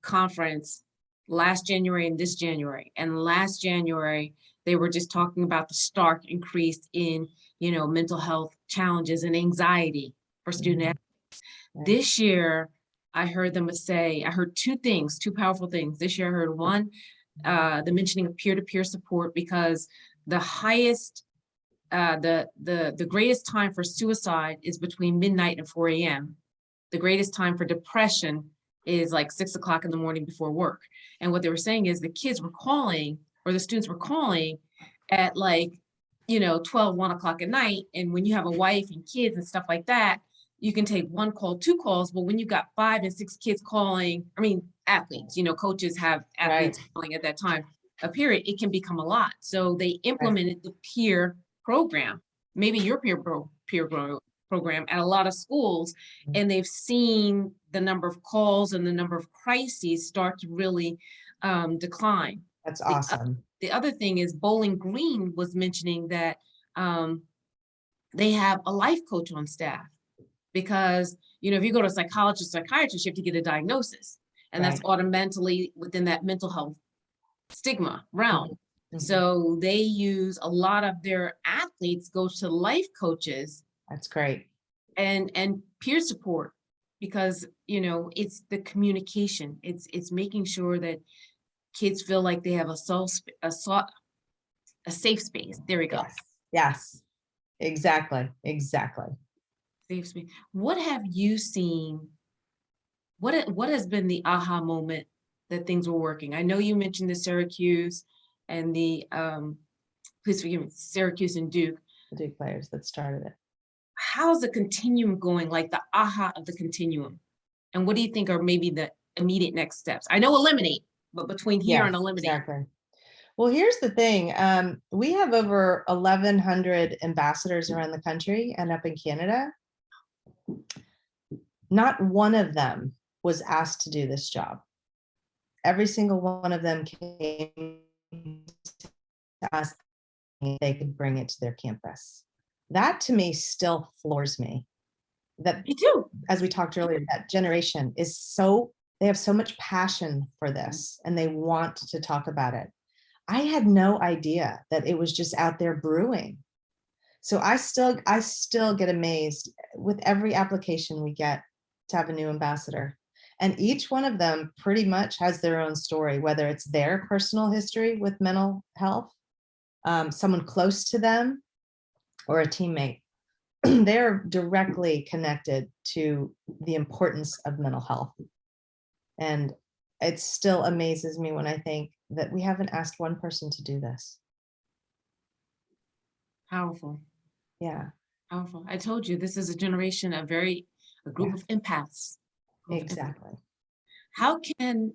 conference last January and this January. And last January, they were just talking about the stark increase in, mental health challenges and anxiety for student Mhm. athletes. Right. This year, I heard them say, I heard two things, two powerful things. This year, I heard one, the mentioning of peer-to-peer support, because the highest, the greatest time for suicide is between midnight and 4 a.m. The greatest time for depression is like 6 o'clock in the morning before work. And what they were saying is the kids were calling, or the students were calling at 12, 1 o'clock at night. And when you have a wife and kids and stuff like that, you can take one call, two calls. But when you've got 5 and 6 kids calling, athletes, coaches have athletes Right. calling at that time, a period, it can become a lot. So they implemented the peer program, maybe your program at a lot of schools, and they've seen the number of calls and the number of crises start to really decline. That's The, awesome. the other thing is Bowling Green was mentioning that they have a life coach on staff, because if you go to a psychologist, psychiatrist, you have to get a diagnosis, and that's Right. automatically within that mental health stigma realm. Mhm. So they use a lot of their athletes go to life coaches That's great. and peer support, because it's the communication, it's making sure that kids feel like they have a safe space. There we go. Yes. Yes. Exactly. Exactly. Safe space. What have you seen? What has been the aha moment that things were working? I know you mentioned the Syracuse and the please forgive me, Syracuse and Duke. The Duke players that started it. How's the continuum going, like the aha of the continuum? And what do you think are maybe the immediate next steps? I know eliminate, but between here and Yes, eliminate. exactly. Well, here's the thing. We have over 1,100 ambassadors around the country and up in Canada. Not one of them was asked to do this job. Every single one of them came to us if they could bring it to their campus. That to me still floors me. That, Me too. as we talked earlier, that generation is they have so much passion for this and they want to talk about it. I had no idea that it was just out there brewing. So I still get amazed with every application we get to have a new ambassador. And each one of them pretty much has their own story, whether it's their personal history with mental health, someone close to them, or a teammate. They're directly connected to the importance of mental health. And it still amazes me when I think that we haven't asked one person to do this. Powerful. Yeah. Powerful. I told you, this is a generation, a group Yeah. of empaths. Exactly. How can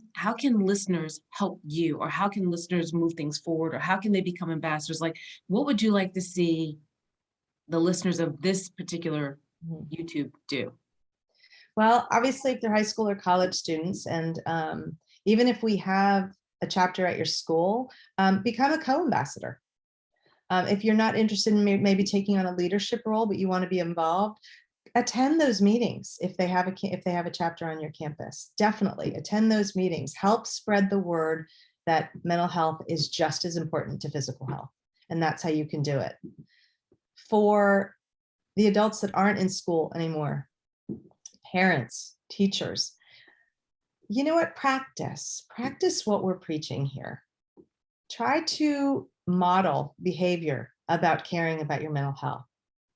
listeners help you, or how can listeners move things forward, or how can they become ambassadors? Like, what would you like to see the listeners of this particular YouTube do? Well, obviously, if they're high school or college students, and even if we have a chapter at your school, become a co-ambassador. If you're not interested in maybe taking on a leadership role, but you want to be involved, attend those meetings. If they have a chapter on your campus, definitely attend those meetings. Help spread the word that mental health is just as important to physical health. And that's how you can do it. For the adults that aren't in school anymore, parents, teachers, you know what? Practice what we're preaching here. Try to model behavior about caring about your mental health.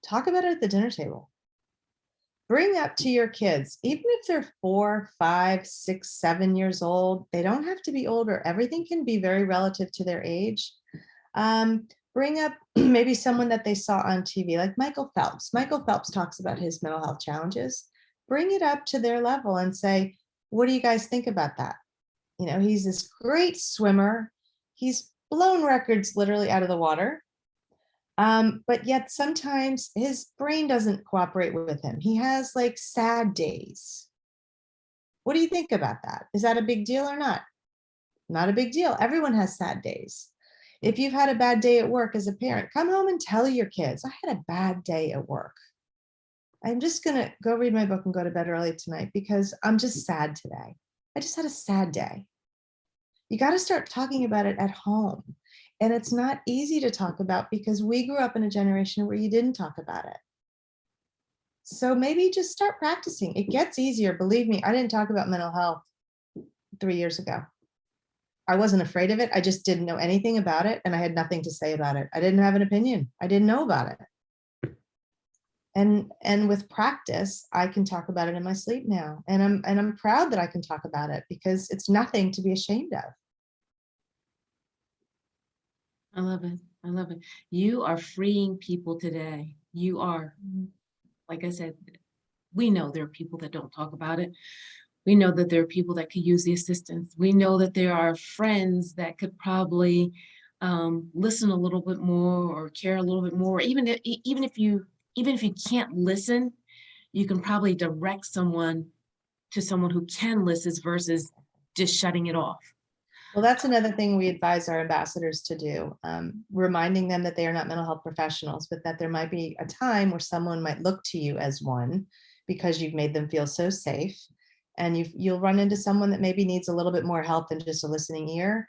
Talk about it at the dinner table. Bring up to your kids, even if they're 4, 5, 6, 7 years old, they don't have to be older. Everything can be very relative to their age. Bring up maybe someone that they saw on TV, like Michael Phelps. Michael Phelps talks about his mental health challenges. Bring it up to their level and say, what do you guys think about that? You know, he's this great swimmer. He's blown records literally out of the water. But yet sometimes his brain doesn't cooperate with him. He has like sad days. What do you think about that? Is that a big deal or not? Not a big deal. Everyone has sad days. If you've had a bad day at work as a parent, come home and tell your kids, I had a bad day at work. I'm just going to go read my book and go to bed early tonight because I'm just sad today. I just had a sad day. You got to start talking about it at home. And it's not easy to talk about because we grew up in a generation where you didn't talk about it. So maybe just start practicing. It gets easier. Believe me, I didn't talk about mental health 3 years ago. I wasn't afraid of it. I just didn't know anything about it. And I had nothing to say about it. I didn't have an opinion. I didn't know about it. And with practice, I can talk about it in my sleep now. And I'm proud that I can talk about it because it's nothing to be ashamed of. I love it. I love it. You are freeing people today. You are, like I said, we know there are people that don't talk about it. We know that there are people that could use the assistance. We know that there are friends that could probably listen a little bit more or care a little bit more. Even if you can't listen, you can probably direct someone to someone who can listen versus just shutting it off. Well, that's another thing we advise our ambassadors to do, reminding them that they are not mental health professionals, but that there might be a time where someone might look to you as one because you've made them feel so safe. And you'll run into someone that maybe needs a little bit more help than just a listening ear.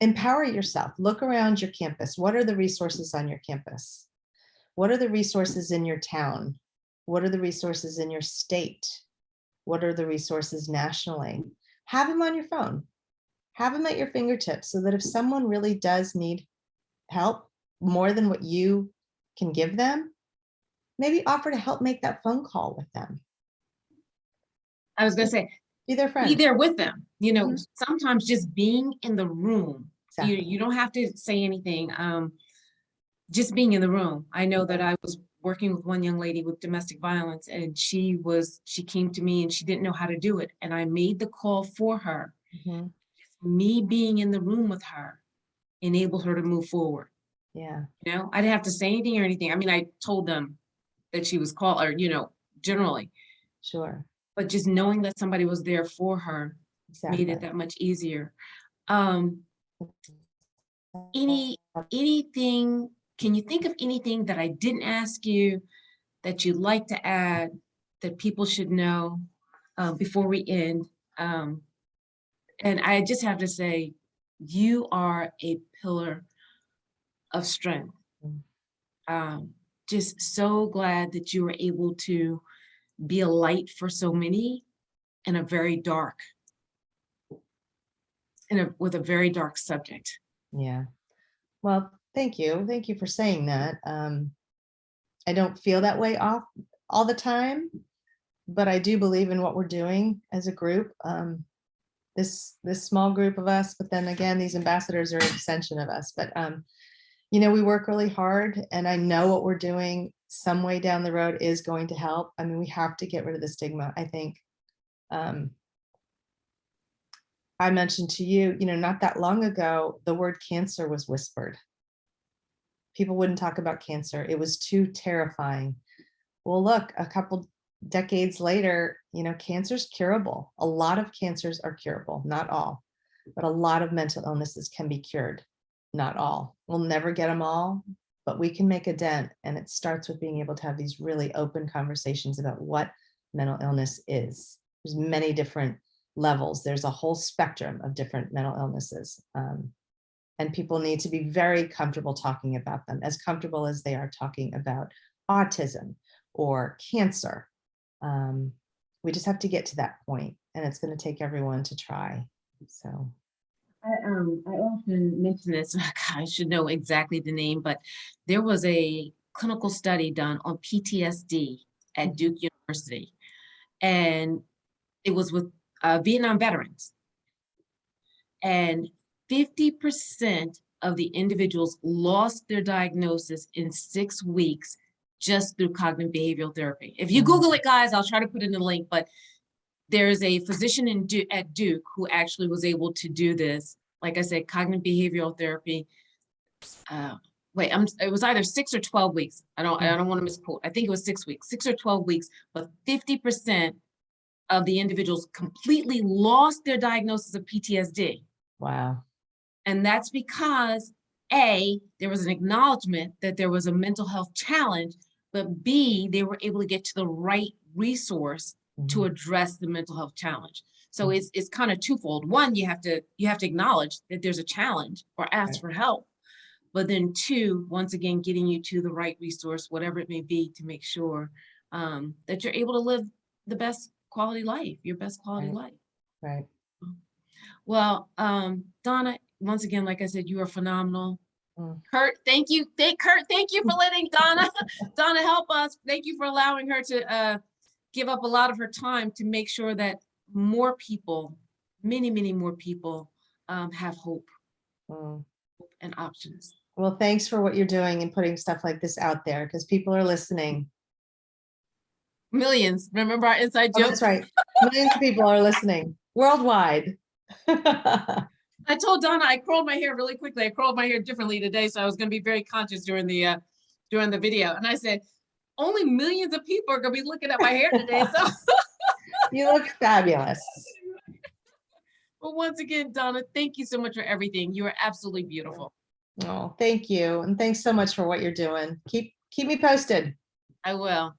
Empower yourself. Look around your campus. What are the resources on your campus? What are the resources in your town? What are the resources in your state? What are the resources nationally? Have them on your phone. Have them at your fingertips so that if someone really does need help more than what you can give them, maybe offer to help make that phone call with them. I was going to say, be their friend. Be there with them. You know, Mhm. sometimes just being in the room, Exactly. you don't have to say anything. Just being in the room. I know that I was working with one young lady with domestic violence, and she came to me and she didn't know how to do it. And I made the call for her. Mhm. Me being in the room with her enabled her to move forward. Yeah, You know, I didn't have to say anything or anything. I mean, I told them that she was called, or, you know, generally, sure. but just knowing that somebody was there for her made it Exactly. that much easier. Um, anything, can you think of anything that I didn't ask you that you'd like to add that people should know before we end? And I just have to say, you are a pillar of strength. Mm. Just so glad that you were able to be a light for so many in a very dark, with a very dark subject. Yeah. Well, thank you. Thank you for saying that. I don't feel that way all the time, but I do believe in what we're doing as a group. This small group of us, but then again, these ambassadors are an extension of us. But you know, we work really hard, and I know what we're doing some way down the road is going to help. I mean, we have to get rid of the stigma, I think. I mentioned to you, you know, not that long ago, the word cancer was whispered. People wouldn't talk about cancer. It was too terrifying. Well, look, a couple decades later, you know, cancer's curable. A lot of cancers are curable, not all. but a lot of mental illnesses can be cured. Not all. We'll never get them all, but we can make a dent. And it starts with being able to have these really open conversations about what mental illness is. There's many different levels. There's a whole spectrum of different mental illnesses. And people need to be very comfortable talking about them, as comfortable as they are talking about autism or cancer. We just have to get to that point, and it's going to take everyone to try. So I often mention this. I should know exactly the name, but there was a clinical study done on PTSD at Duke University, and it was with Vietnam veterans. And 50% of the individuals lost their diagnosis in 6 weeks just through cognitive behavioral therapy. If you Google it, guys, I'll try to put in the link, but there's a physician at Duke who actually was able to do this. Like I said, cognitive behavioral therapy. It was either 6 or 12 weeks. I don't want to misquote. I think it was 6 weeks, 6 or 12 weeks, but 50% of the individuals completely lost their diagnosis of PTSD. wow. And that's because A, there was an acknowledgement that there was a mental health challenge, but B, they were able to get to the right resource to address the mental health challenge. So it's kind of twofold. One, you have to acknowledge that there's a challenge or ask for help. But then two, once again, getting you to the right resource, whatever it may be, to make sure that you're able to live the best quality life, your best quality life. Right. Well, Donna, once again, like I said, you are phenomenal. Kurt, thank you. Kurt, thank you for letting Donna help us. Thank you for allowing her to give up a lot of her time to make sure that more people, many, many more people have hope and options. Well, thanks for what you're doing and putting stuff like this out there, because people are listening. Millions. Remember our inside joke? That's right. Millions of people are listening worldwide. I told Donna I curled my hair really quickly. I curled my hair differently today, so I was going to be very conscious during the video. And I said, only millions of people are going to be looking at my hair today. So you look fabulous. Well, once again, Donna, thank you so much for everything. You are absolutely beautiful. Oh, thank you, and thanks so much for what you're doing. Keep me posted. I will.